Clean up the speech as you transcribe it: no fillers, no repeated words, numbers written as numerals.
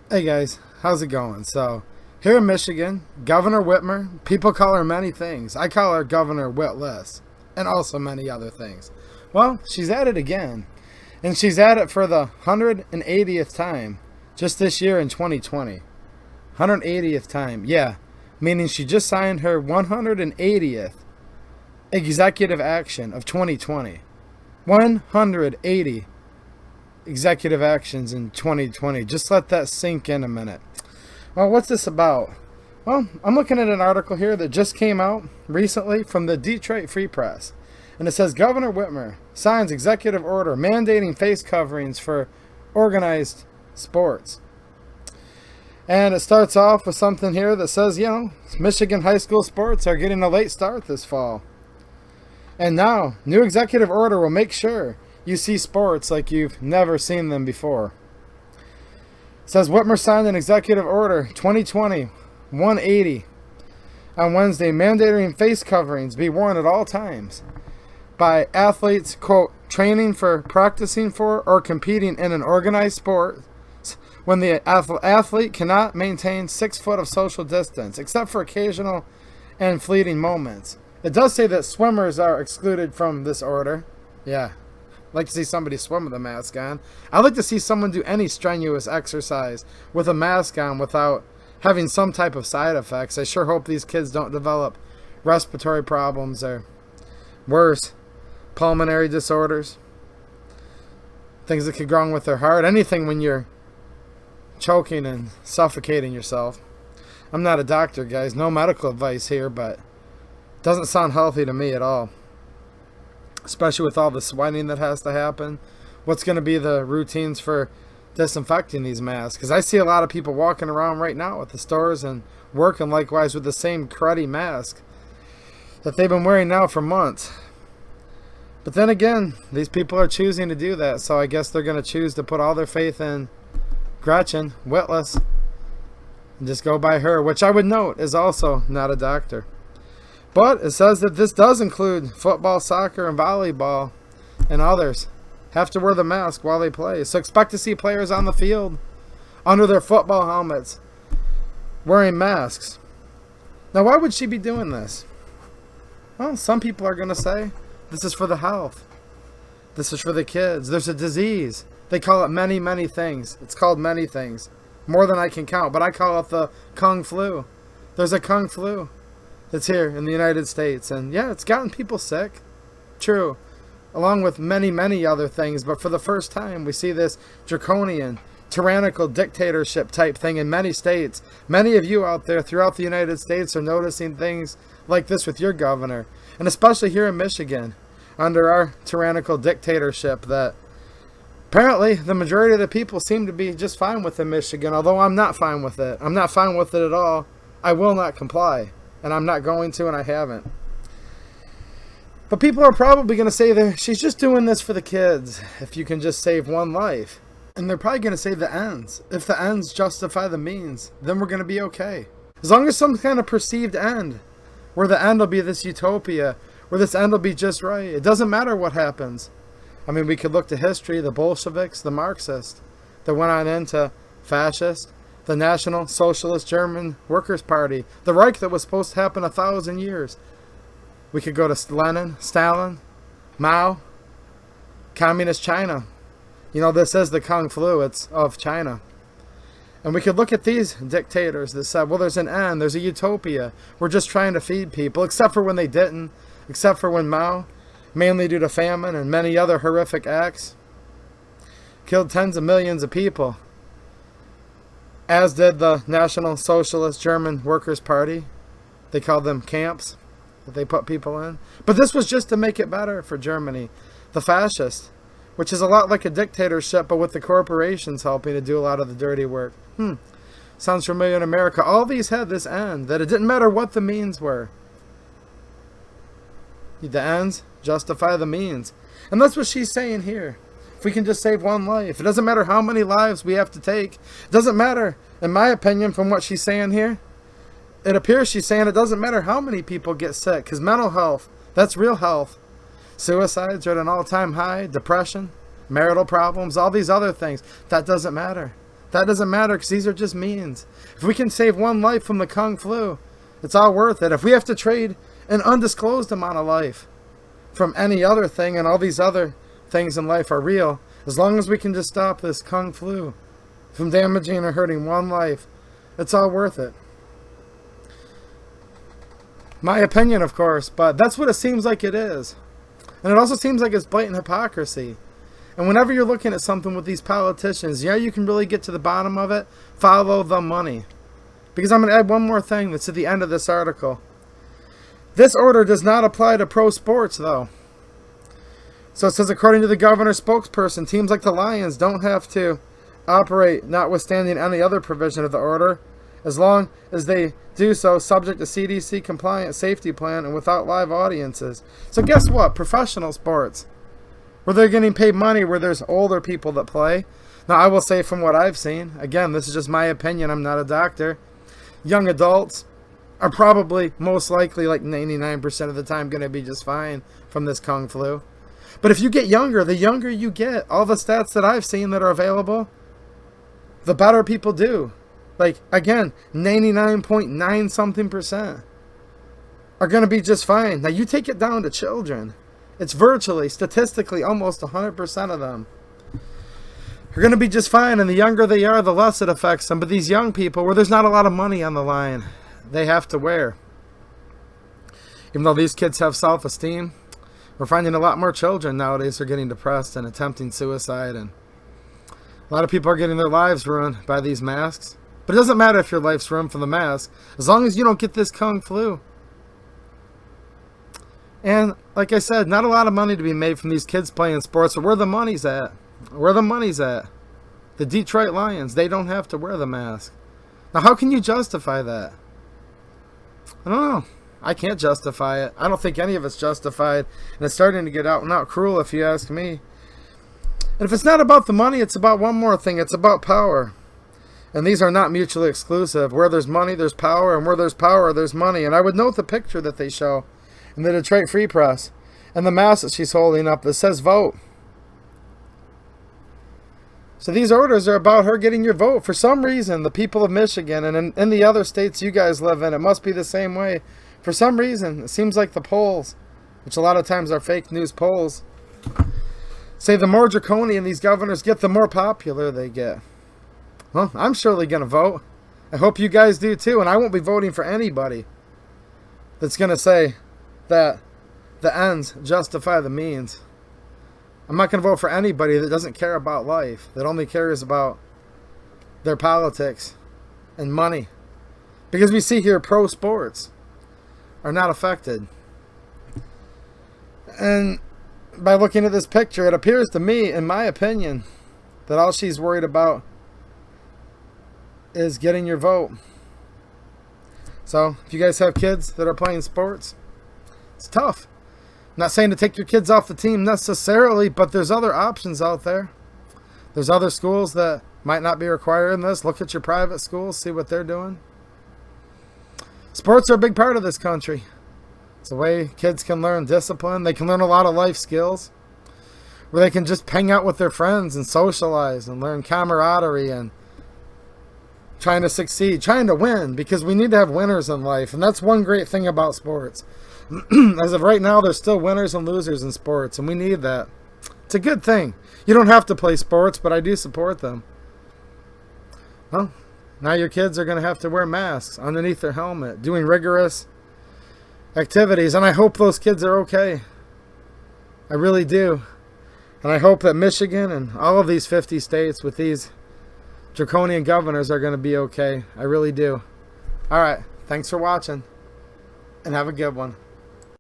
Hey guys, how's it going? So, here in Michigan, Governor Whitmer, people call her many things. I call her Governor Whitless, and also many other things. Well, she's at it again, and she's at it for the 180th time, just this year in 2020. 180th time, yeah, meaning she just signed her 180th executive action of 2020. 180 executive actions in 2020. Just let that sink in a minute. Well, what's this about? Well, I'm looking at an article here that just came out recently from the Detroit Free Press. And it says Governor Whitmer signs executive order mandating face coverings for organized sports. And it starts off with something here that says, Michigan high school sports are getting a late start this fall. And now, new executive order will make sure you see sports like you've never seen them before. It says Whitmer signed an executive order 2020-180 on Wednesday mandating face coverings be worn at all times by athletes, quote, training for, practicing for, or competing in an organized sport when the athlete cannot maintain 6 foot of social distance, except for occasional and fleeting moments. It does say that swimmers are excluded from this order. Yeah. I'd like to see somebody swim with a mask on. I'd like to see someone do any strenuous exercise with a mask on without having some type of side effects. I sure hope these kids don't develop respiratory problems or worse, pulmonary disorders, things that could go wrong with their heart, anything when you're choking and suffocating yourself. I'm not a doctor, guys. No medical advice here, but it doesn't sound healthy to me at all. Especially with all the sweating that has to happen. What's going to be the routines for disinfecting these masks? Because I see a lot of people walking around right now at the stores and working likewise with the same cruddy mask that they've been wearing now for months. But then again, these people are choosing to do that, so I guess they're going to choose to put all their faith in Gretchen Whitless and just go by her, which I would note is also not a doctor. But it says that this does include football, soccer, and volleyball, and others have to wear the mask while they play. So expect to see players on the field under their football helmets wearing masks. Now, why would she be doing this? Well, some people are going to say this is for the health. This is for the kids. There's a disease. They call it many, many things. It's called many things. More than I can count. But I call it the Kung Flu. There's a Kung Flu that's here in the United States. And yeah, it's gotten people sick. True. Along with many, many other things. But for the first time, we see this draconian, tyrannical dictatorship type thing in many states. Many of you out there throughout the United States are noticing things like this with your governor. And especially here in Michigan, under our tyrannical dictatorship that apparently the majority of the people seem to be just fine with in Michigan. Although I'm not fine with it. I'm not fine with it at all. I will not comply. And I'm not going to, and I haven't. But people are probably going to say that she's just doing this for the kids. If you can just save one life. And they're probably going to say the ends. If the ends justify the means, then we're going to be okay. As long as some kind of perceived end, where the end will be this utopia, where this end will be just right. It doesn't matter what happens. I mean, we could look to history, the Bolsheviks, the Marxists, that went on into fascist, the National Socialist German Workers' Party, the Reich that was supposed to happen 1,000 years. We could go to Lenin, Stalin, Mao, Communist China. This is the Kung Flu. It's of China. And we could look at these dictators that said, well, there's an end. There's a utopia. We're just trying to feed people, except for when they didn't, except for when Mao, mainly due to famine and many other horrific acts, killed tens of millions of people. As did the National Socialist German Workers' Party. They called them camps that they put people in. But this was just to make it better for Germany. The fascist, which is a lot like a dictatorship, but with the corporations helping to do a lot of the dirty work. Sounds familiar in America. All these had this end, that it didn't matter what the means were. The ends justify the means. And that's what she's saying here. If we can just save one life. It doesn't matter how many lives we have to take. It doesn't matter, in my opinion, from what she's saying here. It appears she's saying it doesn't matter how many people get sick. Because mental health, that's real health. Suicides are at an all-time high. Depression, marital problems, all these other things. That doesn't matter. that doesn't matter because these are just means. If we can save one life from the Kung flu, it's all worth it. If we have to trade an undisclosed amount of life from any other thing, and all these other things in life are real, as long as we can just stop this Kung flu from damaging or hurting one life, it's all worth it. My opinion, of course, but that's what it seems like it is. And it also seems like it's blatant hypocrisy. And whenever you're looking at something with these politicians, yeah, you can really get to the bottom of it. Follow the money. Because I'm going to add one more thing that's at the end of this article. This order does not apply to pro sports, though. So it says, according to the governor's spokesperson, teams like the Lions don't have to operate notwithstanding any other provision of the order, as long as they do so subject to CDC compliant safety plan and without live audiences. So guess what? Professional sports, where they're getting paid money, where there's older people that play. Now, I will say from what I've seen, again, this is just my opinion, I'm not a doctor, young adults are probably most likely, like 99% of the time, going to be just fine from this Kung flu. But if you get younger, the younger you get, all the stats that I've seen that are available, the better people do. Like, again, 99.9 something percent are going to be just fine. Now, you take it down to children. It's virtually, statistically, almost 100% of them are going to be just fine. And the younger they are, the less it affects them. But these young people, where there's not a lot of money on the line, they have to wear. Even though these kids have self-esteem, we're finding a lot more children nowadays are getting depressed and attempting suicide. And a lot of people are getting their lives ruined by these masks. But it doesn't matter if your life's ruined from the mask, as long as you don't get this Kung flu. And like I said, not a lot of money to be made from these kids playing sports. But where the money's at? Where the money's at? The Detroit Lions, they don't have to wear the mask. Now, how can you justify that? I don't know. I can't justify it. I don't think any of it's justified. And it's starting to get out and out cruel, if you ask me. And if it's not about the money, it's about one more thing. It's about power. And these are not mutually exclusive. Where there's money, there's power. And where there's power, there's money. And I would note the picture that they show in the Detroit Free Press and the mask that she's holding up that says vote. So these orders are about her getting your vote. For some reason, the people of Michigan and in the other states you guys live in, it must be the same way. For some reason, it seems like the polls, which a lot of times are fake news polls, say the more draconian these governors get, the more popular they get. Well, I'm surely going to vote. I hope you guys do too. And I won't be voting for anybody that's going to say that the ends justify the means. I'm not going to vote for anybody that doesn't care about life, that only cares about their politics and money. Because we see here pro sports are not affected. And by looking at this picture, it appears to me, in my opinion, that all she's worried about is getting your vote. So, if you guys have kids that are playing sports, it's tough. I'm not saying to take your kids off the team necessarily, but there's other options out there. There's other schools that might not be requiring this. Look at your private schools, see what they're doing. Sports are a big part of this country. It's a way kids can learn discipline. They can learn a lot of life skills, where they can just hang out with their friends and socialize and learn camaraderie and trying to succeed, trying to win, because we need to have winners in life. And that's one great thing about sports. As of right now, there's still winners and losers in sports, and we need that. It's a good thing. You don't have to play sports, but I do support them. Well, now your kids are going to have to wear masks underneath their helmet, doing rigorous activities, and I hope those kids are okay. I really do. And I hope that Michigan and all of these 50 states with these draconian governors are going to be okay. I really do. All right. Thanks for watching, and have a good one.